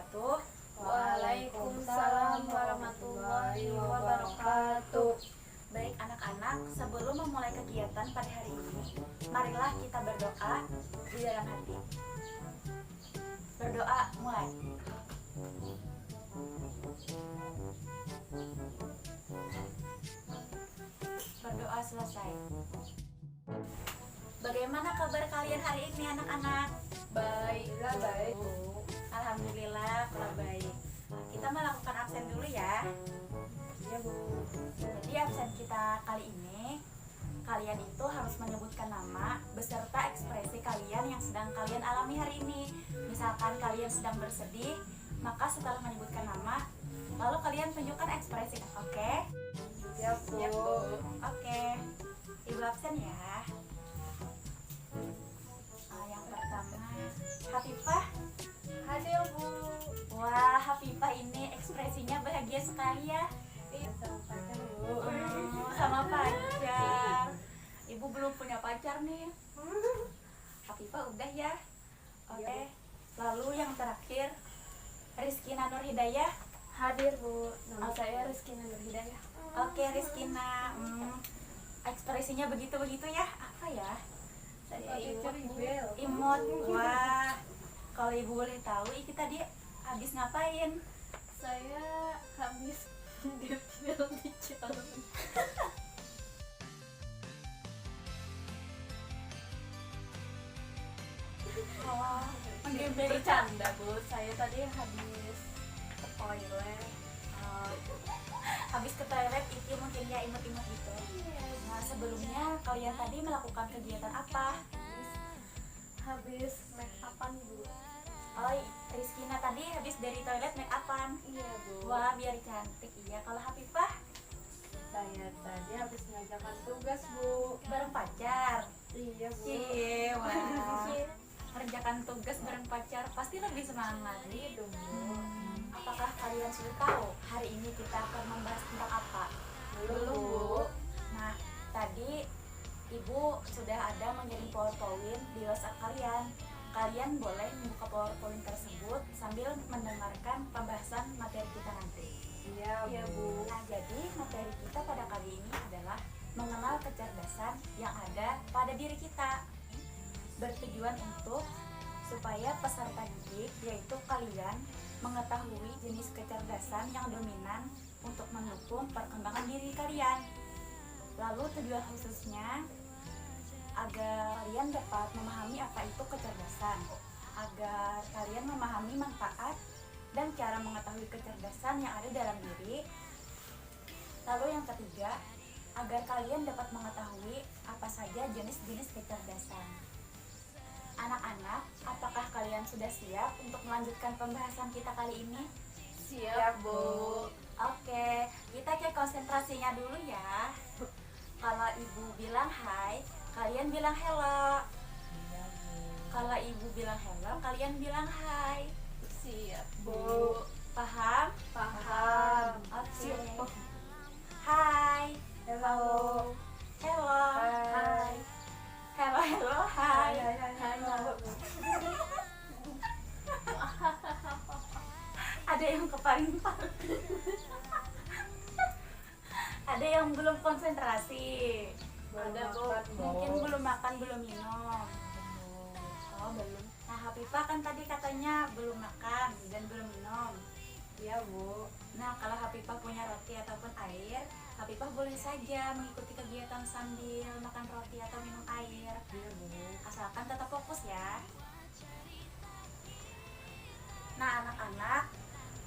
wabarakatuh. Waalaikumsalam warahmatullahi wabarakatuh. Baik anak-anak, sebelum memulai kegiatan pada hari ini, marilah kita berdoa di dalam hati. Berdoa mulai. Berdoa selesai. Bagaimana kabar kalian hari ini anak-anak? Baiklah, baik, Bu. Alhamdulillah kalau baik. Kita melakukan absen dulu ya. Iya, Bu. Jadi absen kita kali ini, kalian itu harus menyebutkan nama beserta ekspresi kalian yang sedang kalian alami hari ini. Misalkan kalian sedang bersedih, maka setelah menyebutkan nama, lalu kalian tunjukkan ekspresi. Oke? Iya, Bu. Oke. Ibu absen ya. Yang pertama, Hafifah. Hadir, Bu. Wah, Hafifah ini ekspresinya bahagia sekali ya. Iya, sama pacar, Bu. Sama pacar. Ibu belum punya pacar nih. Hafifah udah ya. Oke. Iya, Lalu yang terakhir, Rizkina Nur Hidayah. Hadir, Bu. Nama Oke. saya Rizkina Nur Hidayah. Oke, Rizkina. Ekspresinya begitu-begitu ya. Apa ya? Saya Imut, imut, Bu. Bu. Imut. Wah. Kalau Ibu boleh tahu, Iki tadi habis ngapain? Saya habis di film di Ciamis. Oh, Bercanda, Bu. Saya tadi habis ke toilet. Habis ke toilet itu mungkin ya imut-imut gitu. Nah, sebelumnya kalian tadi melakukan kegiatan apa? Habis make upan, Bu. Oh, Rizkina tadi habis dari toilet make upan. Iya, Bu. Wah, biar cantik. Iya, kalau Hafifah Saya tadi habis mengerjakan tugas, Bu. bareng pacar. Iya, Bu. Cie, wah. Mengerjakan tugas bareng pacar pasti lebih semangat. Iya dong, Bu. Apakah kalian sudah tahu hari ini kita akan membahas tentang apa? Belum, Bu. Nah, tadi Ibu sudah ada mengirim PowerPoint di WhatsApp kalian. Kalian boleh membuka PowerPoint tersebut sambil mendengarkan pembahasan materi kita nanti. Iya, Bu. Nah, jadi materi kita pada kali ini adalah mengenal kecerdasan yang ada pada diri kita. Bertujuan untuk supaya peserta didik, yaitu kalian, mengetahui jenis kecerdasan yang dominan untuk mendukung perkembangan diri kalian. Lalu tujuan khususnya agar kalian dapat memahami apa itu kecerdasan, agar kalian memahami manfaat dan cara mengetahui kecerdasan yang ada dalam diri. Lalu yang ketiga, agar kalian dapat mengetahui apa saja jenis-jenis kecerdasan. Anak-anak, apakah kalian sudah siap untuk melanjutkan pembahasan kita kali ini? Siap, Bu. Oke, kita cek konsentrasinya dulu ya. Kalau Ibu bilang hai, kalian bilang hello. Iya, Bu. Kalau Ibu bilang hello, kalian bilang hai. Siap, Bu, paham? Paham. Oke. Hai. Hello. Hello. Hai. Hello, hello, hai. Halo. Ada yang kepaling-paling. Ada yang belum konsentrasi. Ada, Bu. Mungkin belum makan, belum minum. Oh, belum. Nah, Hafifah kan tadi katanya belum makan dan belum minum. Iya, Bu. Nah, kalau Hafifah punya roti ataupun air, Hafifah boleh saja mengikuti kegiatan sambil makan roti atau minum air. Iya, Bu. Asalkan tetap fokus ya. Nah, anak-anak,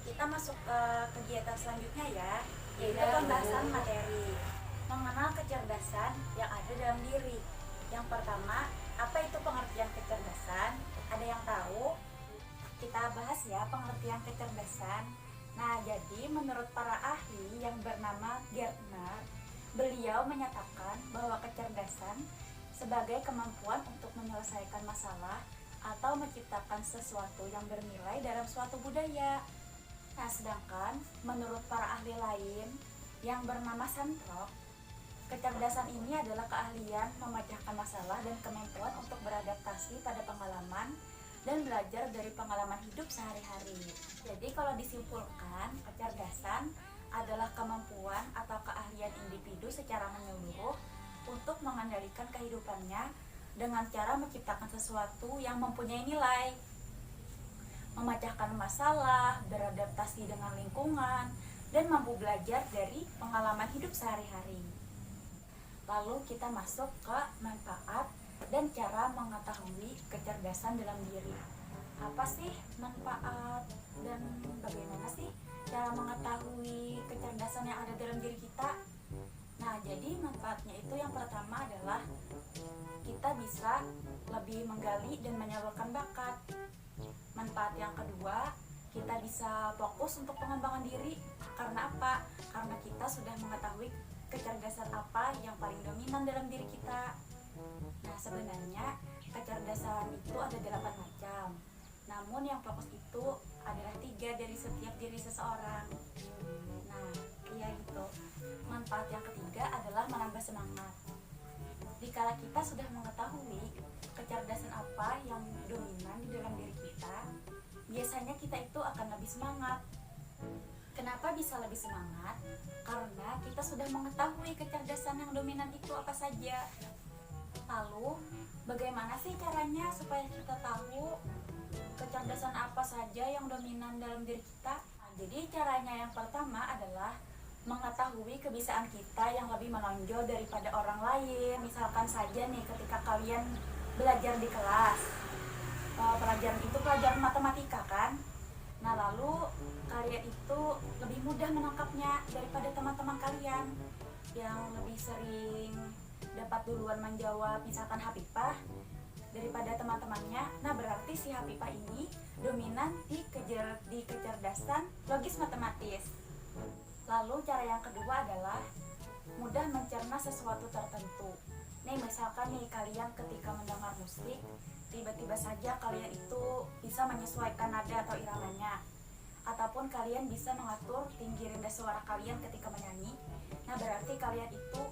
kita masuk ke kegiatan selanjutnya ya, yaitu Iya, pembahasan Bu. materi mengenal kecerdasan yang ada dalam diri. Yang pertama, apa itu pengertian kecerdasan? Ada yang tahu? Kita bahas ya pengertian kecerdasan. Nah, jadi menurut para ahli yang bernama Gardner, beliau menyatakan bahwa kecerdasan sebagai kemampuan untuk menyelesaikan masalah atau menciptakan sesuatu yang bernilai dalam suatu budaya. Nah, sedangkan menurut para ahli lain yang bernama Sandrock, kecerdasan ini adalah keahlian memecahkan masalah dan kemampuan untuk beradaptasi pada pengalaman dan belajar dari pengalaman hidup sehari-hari. Jadi kalau disimpulkan, kecerdasan adalah kemampuan atau keahlian individu secara menyeluruh untuk mengendalikan kehidupannya dengan cara menciptakan sesuatu yang mempunyai nilai, memecahkan masalah, beradaptasi dengan lingkungan, dan mampu belajar dari pengalaman hidup sehari-hari. Lalu kita masuk ke manfaat dan cara mengetahui kecerdasan dalam diri. Apa sih manfaat dan bagaimana sih cara mengetahui kecerdasan yang ada dalam diri kita? Nah, jadi manfaatnya itu yang pertama adalah kita bisa lebih menggali dan menyalurkan bakat. Manfaat yang kedua, kita bisa fokus untuk pengembangan diri. Karena apa? Karena kita sudah mengetahui kecerdasan apa yang paling dominan dalam diri kita. Nah, sebenarnya kecerdasan itu ada 8 macam. Namun yang fokus itu adalah 3 dari setiap diri seseorang. Nah, iya gitu. Manfaat yang ketiga adalah menambah semangat. Dikala kita sudah mengetahui kecerdasan apa yang dominan di dalam diri kita, biasanya kita itu akan lebih semangat. Kenapa bisa lebih semangat? Karena kita sudah mengetahui kecerdasan yang dominan itu apa saja. Lalu, bagaimana sih caranya supaya kita tahu kecerdasan apa saja yang dominan dalam diri kita? Nah, jadi caranya yang pertama adalah mengetahui kebiasaan kita yang lebih menonjol daripada orang lain. Misalkan saja nih ketika kalian belajar di kelas, pelajaran itu pelajaran matematika kan? Nah, lalu kalian itu lebih mudah menangkapnya daripada teman-teman kalian yang lebih sering dapat duluan menjawab, misalkan Hafifah daripada teman-temannya. Nah, berarti si Hafifah ini dominan di kecerdasan logis matematis. Lalu cara yang kedua adalah mudah mencerna sesuatu tertentu. Nih, misalkan nih kalian ketika mendengar musik, tiba-tiba saja kalian itu bisa menyesuaikan nada atau iramanya, ataupun kalian bisa mengatur tinggi rendah suara kalian ketika menyanyi. Nah, berarti kalian itu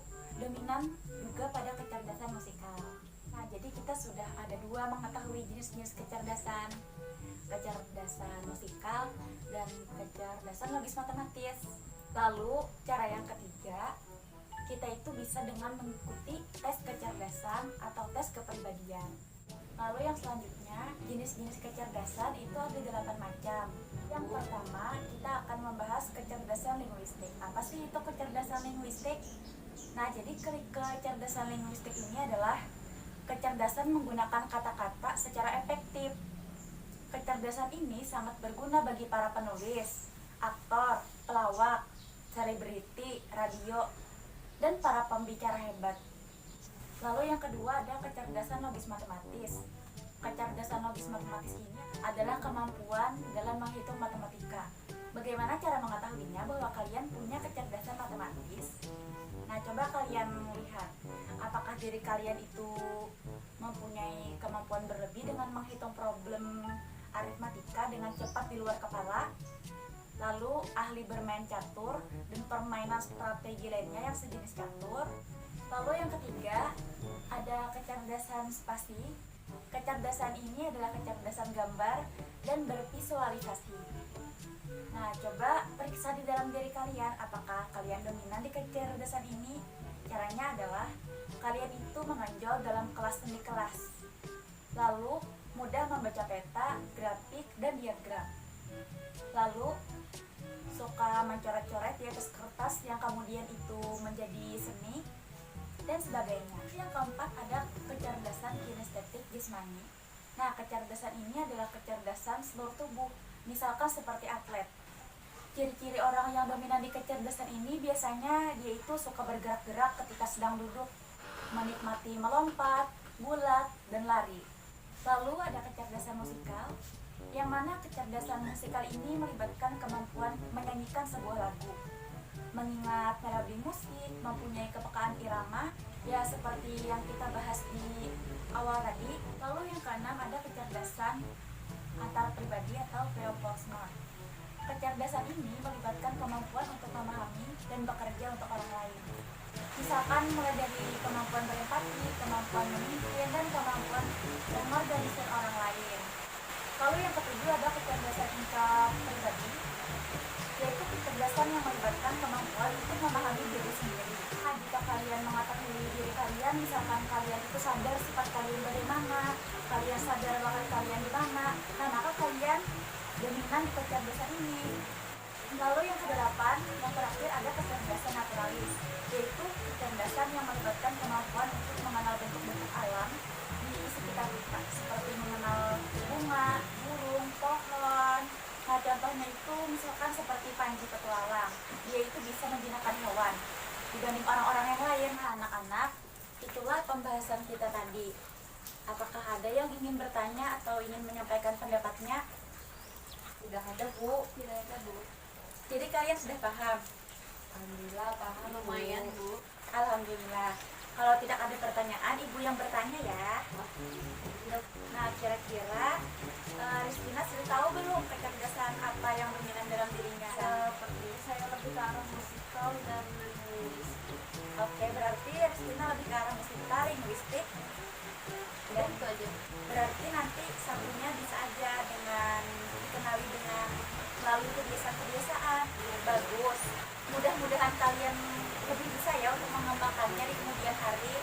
dominan juga pada kecerdasan musikal. Nah, jadi kita sudah ada 2 mengetahui jenis-jenis kecerdasan musikal dan kecerdasan logis matematis. Lalu cara yang ketiga, kita itu bisa dengan mengikuti tes kecerdasan atau tes kepribadian. Lalu yang selanjutnya, jenis-jenis kecerdasan itu ada 8 macam. Yang pertama, kita akan membahas kecerdasan linguistik. Apa sih itu kecerdasan linguistik? Nah, jadi kecerdasan linguistik ini adalah kecerdasan menggunakan kata-kata secara efektif. Kecerdasan ini sangat berguna bagi para penulis, aktor, pelawak, selebriti, radio, dan para pembicara hebat. Lalu yang kedua ada kecerdasan logis matematis. Kecerdasan logis matematis ini adalah kemampuan dalam menghitung matematika. Bagaimana cara mengetahuinya bahwa kalian punya kecerdasan matematis? Nah, coba kalian lihat, apakah diri kalian itu mempunyai kemampuan berlebih dengan menghitung problem aritmatika dengan cepat di luar kepala? Lalu ahli bermain catur dan permainan strategi lainnya yang sejenis catur. Lalu yang ketiga, ada kecerdasan spasi. Kecerdasan ini adalah kecerdasan gambar dan bervisualisasi. Nah, coba periksa di dalam diri kalian, apakah kalian dominan di kecerdasan ini? Caranya adalah kalian itu menonjol dalam kelas seni kelas. Lalu, mudah membaca peta, grafik, dan diagram. Lalu, suka mencoret-coret di atas kertas yang kemudian itu menjadi seni, dan sebagainya. Yang keempat ada kecerdasan kinestetik jasmani. Nah, kecerdasan ini adalah kecerdasan seluruh tubuh, misalkan seperti atlet. Ciri-ciri orang yang dominan di kecerdasan ini biasanya dia itu suka bergerak-gerak ketika sedang duduk, menikmati melompat, gulat, dan lari. Lalu ada kecerdasan musikal, yang mana kecerdasan musikal ini melibatkan kemampuan menyanyikan sebuah lagu, mengingat melodi musik, mempunyai kepekaan irama, ya seperti yang kita bahas di awal tadi. Lalu yang keenam ada kecerdasan antar pribadi atau personal. Kecerdasan ini melibatkan kemampuan untuk memahami dan bekerja untuk orang lain. Misalkan mulai dari kemampuan berempati, kemampuan memimpin, dan kemampuan mengorganisir orang lain. Lalu yang ketujuh ada kecerdasan tingkat pribadi, yaitu kecerdasan yang melibatkan kemampuan untuk memahami diri sendiri. Nah, jika kalian mengetahui diri kalian, misalkan kalian itu sadar sifat kalian bagaimana, kalian sadar bakat kalian di mana, nah maka kalian dominan di kecerdasan ini. Lalu yang kedelapan, yang terakhir ada kecerdasan naturalis, yaitu kecerdasan yang melibatkan kemampuan untuk mengenal bentuk-bentuk alam di sekitar kita, seperti mengenal bunga, burung, pohon. Nah, contohnya itu misalkan seperti Panji Petualang, dia itu bisa menjinakkan hewan dibanding orang-orang yang lain. Nah, anak-anak, itulah pembahasan kita tadi. Apakah ada yang ingin bertanya atau ingin menyampaikan pendapatnya? Tidak ada, Bu. Tidak ada, Bu. Jadi kalian sudah paham? Alhamdulillah paham, lumayan, Bu. Alhamdulillah. Kalau tidak ada pertanyaan, ibu yang bertanya ya. Nah, kira-kira Rizkina sudah tahu belum kecerdasan apa yang dominan dalam dirinya? Seperti saya lebih ke arah musikal dan linguistik. Oke, berarti Rizkina lebih ke arah musikal, linguistik. Dan Itu aja. berarti nanti satunya bisa aja dengan dikenali dengan melalui kebiasaan-kebiasaan. Bagus. Mudah-mudahan kalian lebih bisa ya untuk mengembangkannya di kemudian hari.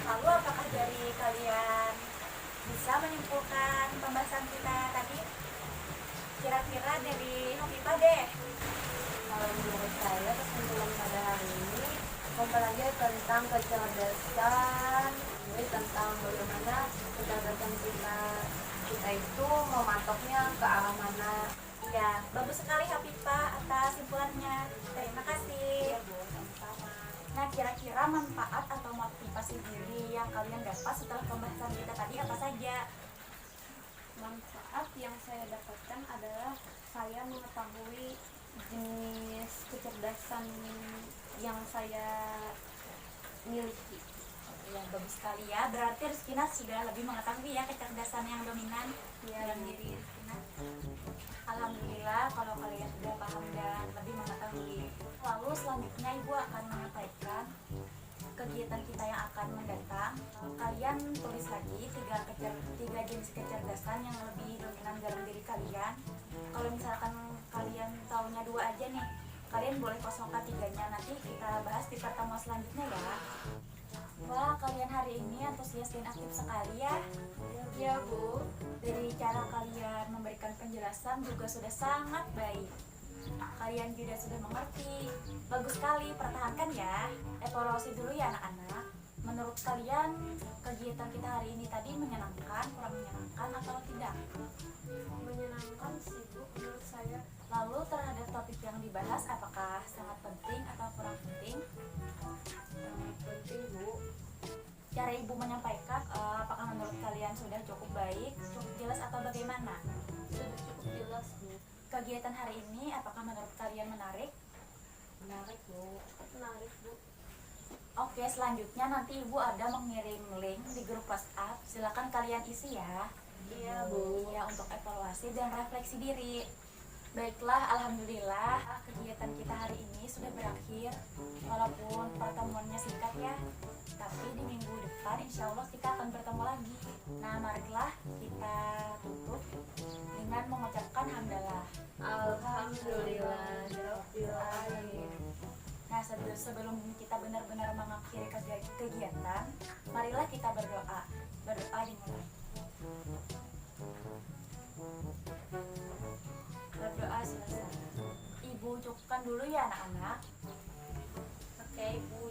Lalu apakah dari kalian bisa menyimpulkan pembahasan kita tadi? Kira-kira dari Hafifah deh. Kalau menurut saya kesimpulan pada hari ini mempelajari tentang kecerdasan, ini tentang bagaimana kecerdasan kita itu mematoknya ke arah mana. Ya, bagus sekali Hafifah atas simpulannya. Terima kasih. Ya, Bu, sama-sama. Nah, kira-kira manfaat atau motivasi diri yang kalian dapat setelah pembahasan kita tadi apa saja? Manfaat yang saya dapatkan adalah saya mengetahui jenis kecerdasan yang saya miliki. Ya, bagus sekali ya. Berarti Rizkina sudah lebih mengetahui ya kecerdasan yang dominan dalam diri Rizkina. Alhamdulillah kalau kalian sudah paham dan lebih mengetahui. Lalu selanjutnya Ibu akan menyampaikan kegiatan kita yang akan mendatang. Kalian tulis lagi tiga jenis kecerdasan yang lebih dominan dalam diri kalian. Kalau misalkan kalian taunya 2 aja nih, kalian boleh kosongkan 3-nya. Nanti kita bahas di pertemuan selanjutnya ya. Wah, kalian hari ini antusias dan aktif sekali ya. Ya, Bu. Dari cara kalian memberikan penjelasan juga sudah sangat baik. Kalian juga sudah mengerti. Bagus sekali, pertahankan ya. Evaluasi dulu ya anak-anak. Menurut kalian kegiatan kita hari ini tadi menyenangkan, kurang menyenangkan atau tidak? Menyenangkan sih, Bu, menurut saya. Lalu terhadap topik yang dibahas apakah sangat penting atau kurang penting? Penting, Bu. Cara Ibu menyampaikan apakah menurut kalian sudah cukup baik, cukup jelas atau bagaimana? Sudah cukup jelas, Bu. Kegiatan hari ini apakah menurut kalian menarik? Menarik, Bu. Menarik, Bu. Oke, selanjutnya nanti Ibu ada mengirim link di grup WhatsApp. Silakan kalian isi ya. Iya, Bu. Ya, untuk evaluasi dan refleksi diri. Baiklah, alhamdulillah kegiatan kita hari ini sudah berakhir. Walaupun pertemuannya singkat ya, tapi di minggu depan insya Allah kita akan bertemu lagi. Nah, marilah kita tutup dengan mengucapkan hamdalah. Alhamdulillah, Rabbil alamin. Nah, sebelum kita benar-benar mengakhiri kegiatan, marilah kita berdoa. Berdoa dimulai. Berdoa selesai. Ibu cukupkan dulu ya anak-anak. Oke, Bu.